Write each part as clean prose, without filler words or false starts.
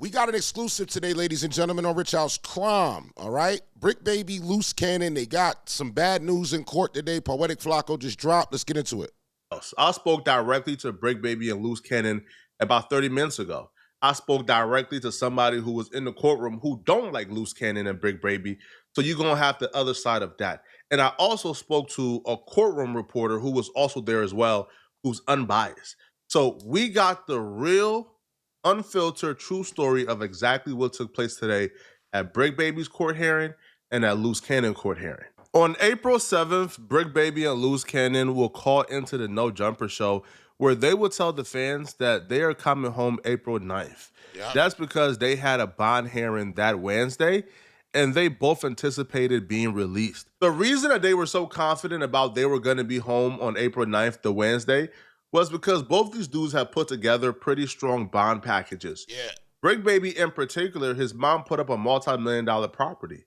We got an exclusive today, ladies and gentlemen, on RichHouseCrime, all right? Bricc Baby, Luce Cannon, they got some bad news in court today. Poetik Flakko just dropped. Let's get into it. I spoke directly to Bricc Baby and Luce Cannon about 30 minutes ago. I spoke directly to somebody who was in the courtroom who don't like Luce Cannon and Bricc Baby, so you're going to have the other side of that. And I also spoke to a courtroom reporter who was also there as well, who's unbiased. So we got the real, unfiltered, true story of exactly what took place today at Bricc Baby's court hearing and at Luce Cannon court hearing. On April 7th, Bricc Baby and Luce Cannon will call into the No Jumper show where they will tell the fans that they are coming home April 9th. Yep. That's because they had a bond hearing that Wednesday and they both anticipated being released. The reason that they were so confident about they were going to be home on April 9th, the Wednesday, was because both these dudes have put together pretty strong bond packages. Yeah. Bricc Baby in particular, his mom put up a multi-million-dollar property.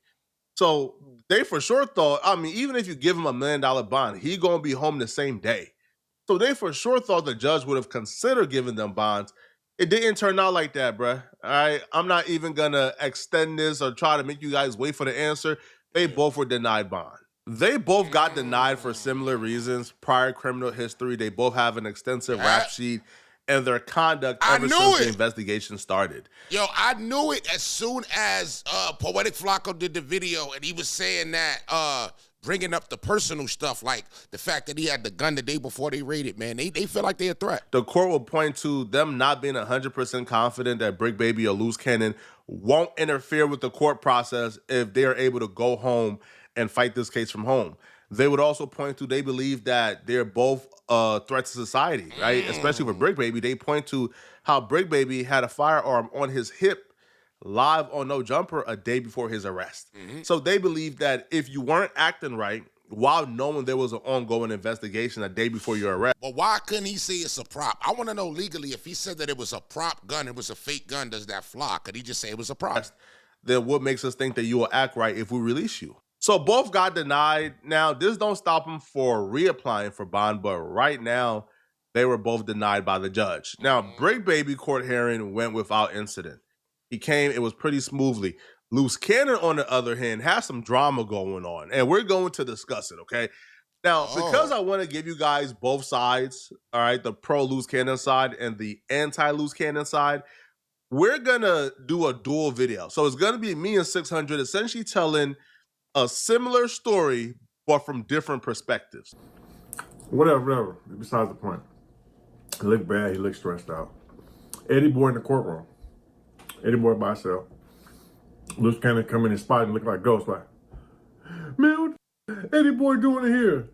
So they for sure thought, I mean, even if you give him $1 million bond, he gonna be home the same day. So they for sure thought the judge would have considered giving them bonds. It didn't turn out like that, bruh. All right, I'm not even gonna extend this or try to make you guys wait for the answer. They both were denied bond. They both got denied for similar reasons. Prior criminal history. They both have an extensive rap sheet. And their conduct ever since the investigation started. Yo, I knew it as soon as Poetik Flakko did the video and he was saying that, bringing up the personal stuff, like the fact that he had the gun the day before they raided, man. They feel like they're a threat. The court will point to them not being 100% confident that Bricc Baby or Luce Cannon won't interfere with the court process if they are able to go home and fight this case from home. They would also point to they believe that they're both a threat to society, right? Especially for Bricc Baby. They point to how Bricc Baby had a firearm on his hip live on No Jumper a day before his arrest. So they believe that if you weren't acting right while knowing there was an ongoing investigation a day before your arrest. But why couldn't he say it's a prop? I want to know legally if he said that it was a prop gun, it was a fake gun, does that fly? Could he just say it was a prop? Then what makes us think that you will act right if we release you? So both got denied. Now, this don't stop them for reapplying for bond, but right now, they were both denied by the judge. Now, Bricc Baby court hearing went without incident. He came, it was pretty smoothly. Luce Cannon, on the other hand, has some drama going on, and we're going to discuss it, okay? Now, because I want to give you guys both sides, all right, the pro-Luce Cannon side and the anti-Luce Cannon side, we're going to do a dual video. So it's going to be me and 600 essentially telling a similar story, but from different perspectives. Whatever. Besides the point. He looked bad. He looked stressed out. Eddie Boy in the courtroom. Eddie Boy by himself. Luce Cannon come in his spot and look like Ghost. Like, man, what Eddie Boy doing here?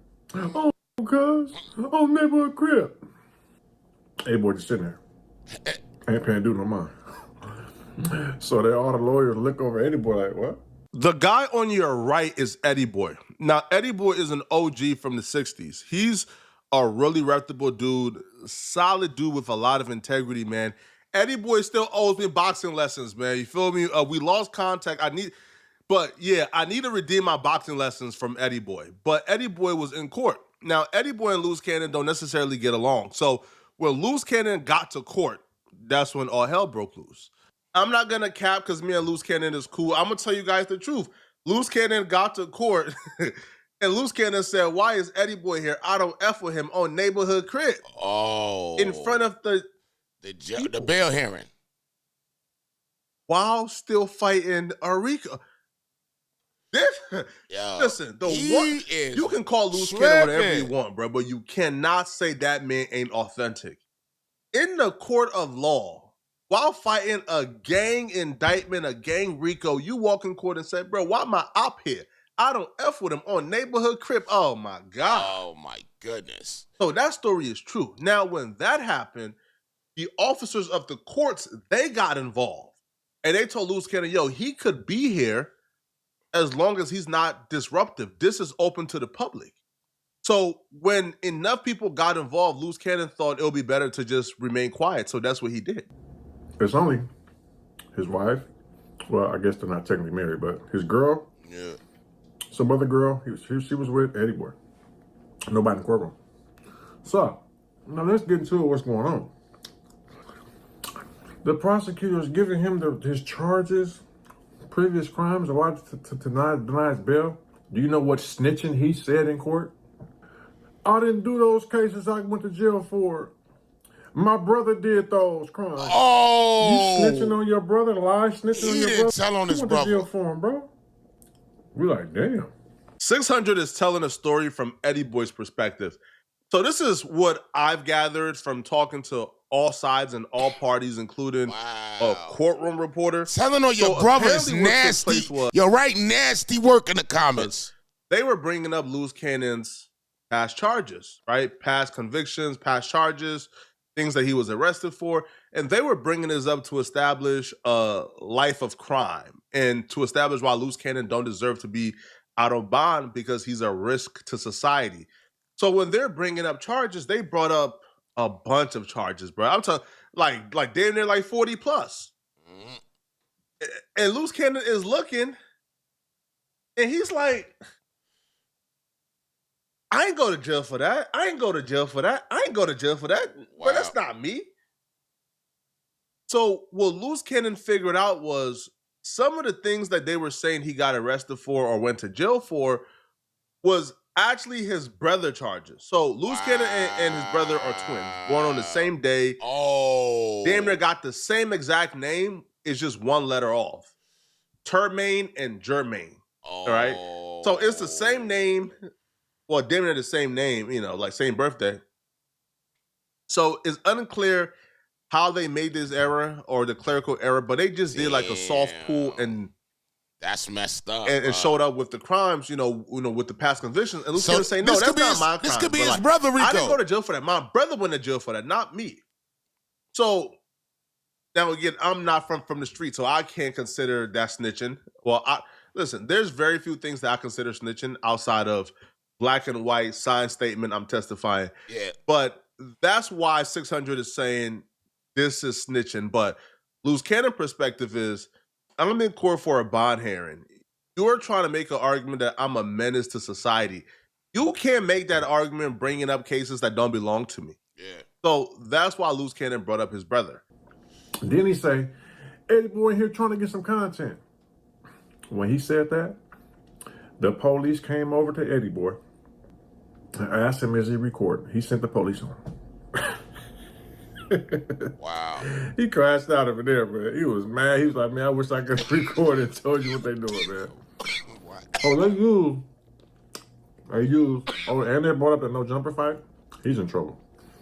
Oh, cuz. Oh, neighborhood crib. Eddie Boy just sitting there. Ain't paying due no mind. So they all the lawyers look over Eddie Boy like, what? The guy on your right is Eddie Boy. Now, Eddie Boy is an OG from the 60s. He's a really reputable dude, solid dude with a lot of integrity, man. Eddie Boy still owes me boxing lessons, man. You feel me? We lost contact. I need to redeem my boxing lessons from Eddie Boy. But Eddie Boy was in court. Now, Eddie Boy and Luce Cannon don't necessarily get along. So when Luce Cannon got to court, that's when all hell broke loose. I'm not going to cap because me and Luce Cannon is cool. I'm going to tell you guys the truth. Luce Cannon got to court and Luce Cannon said, why is Eddie Boy here? I don't F with him on neighborhood crib. Oh. In front of the bail hearing. While still fighting a rico. Listen, you can call Luce Cannon whatever you want, bro, but you cannot say that man ain't authentic. In the court of law, while fighting a gang indictment, a gang RICO, you walk in court and say, bro, why am I up here? I don't F with him on neighborhood crib. Oh, my God. Oh, my goodness. So that story is true. Now, when that happened, the officers of the courts, they got involved. And they told Luce Cannon, yo, he could be here as long as he's not disruptive. This is open to the public. So when enough people got involved, Luce Cannon thought it would be better to just remain quiet. So that's what he did. It's only his wife. Well, I guess they're not technically married, but his girl. Yeah. Some other girl. She was with Eddie Boy. Nobody in the courtroom. So, now let's get into what's going on. The prosecutor's giving him his charges, previous crimes, or why to deny his bail. Do you know what snitching he said in court? I didn't do those cases I went to jail for. My brother did those crimes. Oh, You snitching on your brother, snitching on he your didn't brother. tell on You his went brother. to jail for him, bro. We like, damn. 600 is telling a story from Eddie Boy's perspective. So this is what I've gathered from talking to all sides and all parties, including a courtroom reporter. Telling on your brother is apparently what took nasty. place was- You're right, nasty work in the comments. They were bringing up Luce Cannon's past charges, right? Past convictions, past charges, things that he was arrested for. And they were bringing this up to establish a life of crime and to establish why Luce Cannon don't deserve to be out on bond because he's a risk to society. So when they're bringing up charges, they brought up a bunch of charges, bro. I'm talking like damn near like 40 plus. And Luce Cannon is looking and he's like, I ain't go to jail for that. I ain't go to jail for that. I ain't go to jail for that. Wow. But that's not me. So what Luce Cannon figured out was some of the things that they were saying he got arrested for or went to jail for was actually his brother charges. So Luce Cannon and his brother are twins, born on the same day. Oh. Damn near got the same exact name. It's just one letter off. Termaine and Germaine. Oh. All right. So it's the same name. Well, damn near the same name, you know, like same birthday. So it's unclear how they made this error or the clerical error, but they just did like a soft pull and that's messed up. and showed up with the crimes, you know, with the past convictions. And Luce So Cannon saying, no, that's not my crime. This could be But, his like, brother, Rico. I didn't go to jail for that. My brother went to jail for that, not me. So now again, I'm not from the street, so I can't consider that snitching. Well, listen, there's very few things that I consider snitching outside of black and white signed statement, I'm testifying. Yeah. But that's why 600 is saying this is snitching. But Luce Cannon perspective is, I'm in court for a bond hearing. You're trying to make an argument that I'm a menace to society. You can't make that argument bringing up cases that don't belong to me. Yeah. So that's why Luce Cannon brought up his brother. Then he say, Eddie Boy in here trying to get some content. When he said that, the police came over to Eddie Boy and asked him, is he recording? He sent the police on him. Wow. He crashed out over there, man. He was mad. He was like, man, I wish I could record and told you what they doing, man. Oh, they use. Oh, and they brought up that no jumper fight. He's in trouble.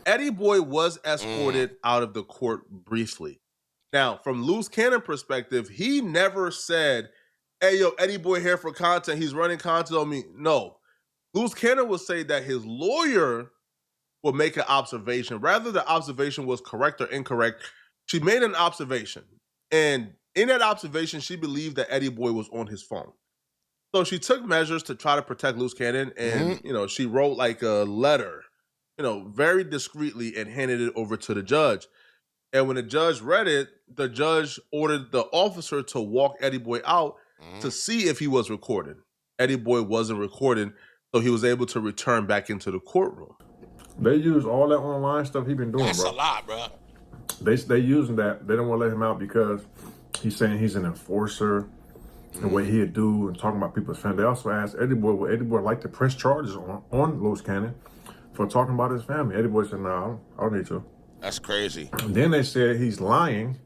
Eddie Boy was escorted out of the court briefly. Now, from Luce Cannon perspective, he never said, hey, yo, Eddie Boy here for content. He's running content on me. No. Luce Cannon would say that his lawyer will make an observation. Rather, the observation was correct or incorrect. She made an observation. And in that observation, she believed that Eddie Boy was on his phone. So she took measures to try to protect Luce Cannon. And, you know, she wrote like a letter, you know, very discreetly and handed it over to the judge. And when the judge read it, the judge ordered the officer to walk Eddie Boy out to see if he was recording. Eddie Boy wasn't recording, so he was able to return back into the courtroom. They use all that online stuff he been doing, That's bro. a lot, bro. They using that. They don't want to let him out because he's saying he's an enforcer and what he'd do and talking about people's family. They also asked Eddie Boy, would Eddie Boy like to press charges on Luce Cannon for talking about his family? Eddie Boy said, no, I don't need to. That's crazy. And then they said he's lying,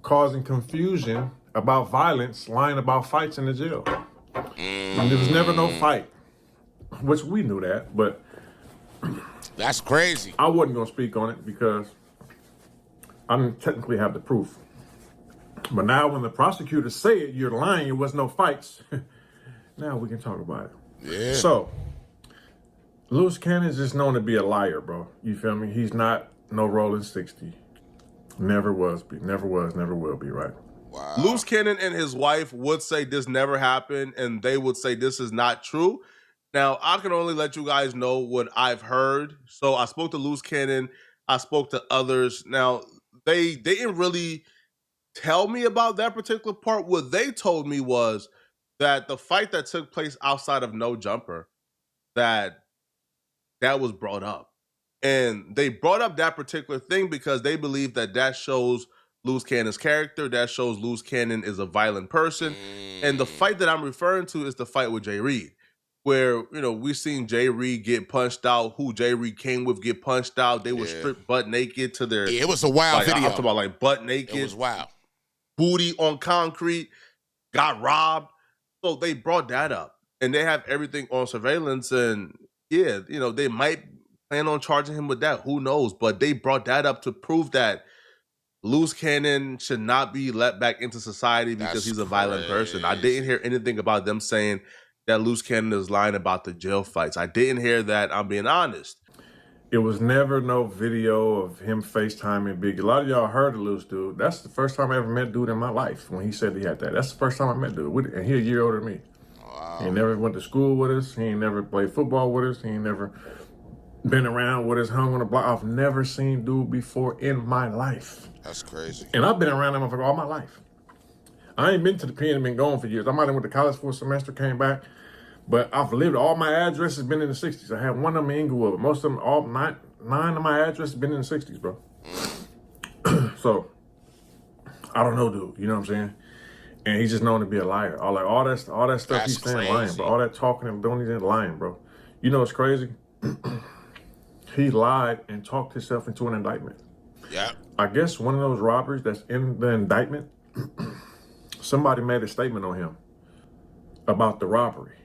causing confusion about violence, lying about fights in the jail. And there was never no fight, which we knew that, but That's crazy. I wasn't going to speak on it because I didn't technically have the proof. But now when the prosecutors say it, you're lying, there was no fights, now we can talk about it. Yeah. So, Luce Cannon is just known to be a liar, bro. You feel me? He's not no rolling 60. Never was, never will be, right? Wow. Luce Cannon and his wife would say this never happened, and they would say this is not true. Now, I can only let you guys know what I've heard. So I spoke to Luce Cannon. I spoke to others. Now, they didn't really tell me about that particular part. What they told me was that the fight that took place outside of No Jumper, that was brought up. And they brought up that particular thing because they believe that shows Luce Cannon's character. That shows Luce Cannon is a violent person. And the fight that I'm referring to is the fight with Jay Reed, where, you know, we seen Jay Reed get punched out, who Jay Reed came with get punched out. They were stripped butt naked to their... It was a wild video. I'm talking about like butt naked. It was wild. Booty on concrete, got robbed. So they brought that up. And they have everything on surveillance. And yeah, you know, they might plan on charging him with that. Who knows? But they brought that up to prove that Luce Cannon should not be let back into society because he's a violent person. I didn't hear anything about them saying that Luce Cannon is lying about the jail fights. I didn't hear that. I'm being honest. It was never no video of him FaceTiming Biggie. A lot of y'all heard of Luce, dude. That's the first time I ever met dude in my life when he said he had that. That's the first time I met dude. And he a year older than me. Wow. He ain't never went to school with us. He ain't never played football with us. He ain't never been around with us, hung on the block. I've never seen dude before in my life. That's crazy. And I've been around him for all my life. I ain't been to the pen and been gone for years. I might have went to college for a semester, came back. But I've lived, all my addresses been in the 60s. I had one of them in Inglewood, but most of them, all nine of my addresses been in the 60s, bro. So, I don't know, dude. You know what I'm saying? And he's just known to be a liar. All that stuff That's he's saying, crazy. lying, bro. All that talking and doing, he's lying, bro. You know what's crazy? He lied and talked himself into an indictment. Yeah. I guess one of those robberies that's in the indictment, somebody made a statement on him about the robbery.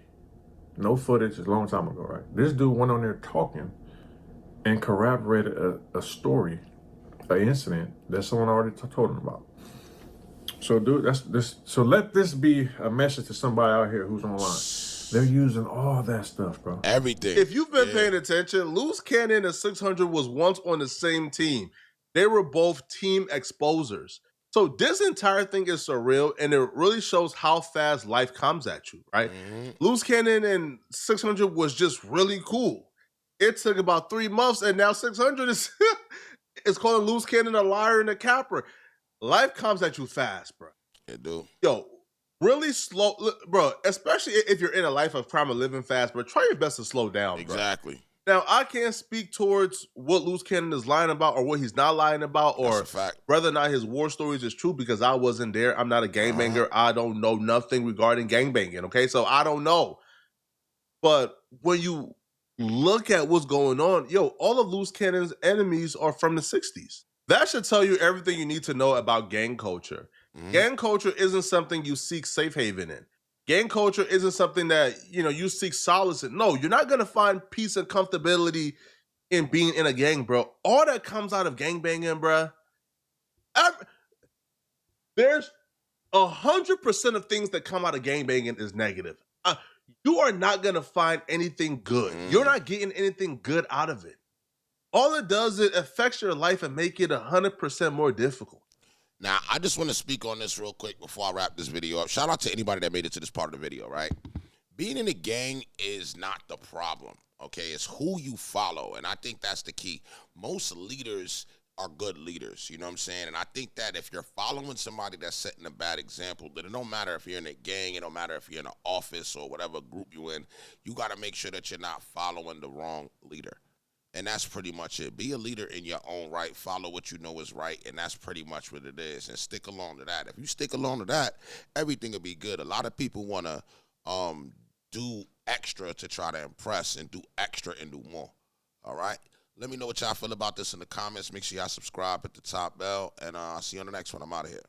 No footage, it's a long time ago, right? This dude went on there talking and corroborated a story, an incident that someone already told him about. So, dude, so let this be a message to somebody out here who's online. They're using all that stuff, bro. Everything. If you've been paying attention, Luce Cannon and 600 was once on the same team. They were both team exposers. So this entire thing is surreal, and it really shows how fast life comes at you, right? Luce Cannon and 600 was just really cool. It took about 3 months, and now 600 is calling Luce Cannon a liar and a capper. Life comes at you fast, bro. It do. Yo, really slow, bro, especially if you're in a life of crime and living fast, but try your best to slow down, bro. Exactly. Now, I can't speak towards what Luce Cannon is lying about or what he's not lying about or whether or not his war stories is true because I wasn't there. I'm not a gangbanger. I don't know nothing regarding gangbanging, okay? So I don't know. But when you look at what's going on, yo, all of Luce Cannon's enemies are from the 60s. That should tell you everything you need to know about gang culture. Gang culture isn't something you seek safe haven in. Gang culture isn't something that, you know, you seek solace in. No, you're not going to find peace and comfortability in being in a gang, bro. All that comes out of gangbanging, bro. There's 100% of things that come out of gangbanging is negative. You are not going to find anything good. You're not getting anything good out of it. All it does is it affects your life and make it 100% more difficult. Now, I just want to speak on this real quick before I wrap this video up. Shout out to anybody that made it to this part of the video, right? Being in a gang is not the problem, okay? It's who you follow, and I think that's the key. Most leaders are good leaders, you know what I'm saying? And I think that if you're following somebody that's setting a bad example, then it don't matter if you're in a gang, it don't matter if you're in an office or whatever group you're in, you got to make sure that you're not following the wrong leader. And that's pretty much it. Be a leader in your own right. Follow what you know is right, and that's pretty much what it is. And stick along to that. If you stick along to that, everything will be good. A lot of people want to do extra to try to impress and do extra and do more. All right? Let me know what y'all feel about this in the comments. Make sure y'all subscribe, hit the top bell, and I'll see you on the next one. I'm out of here.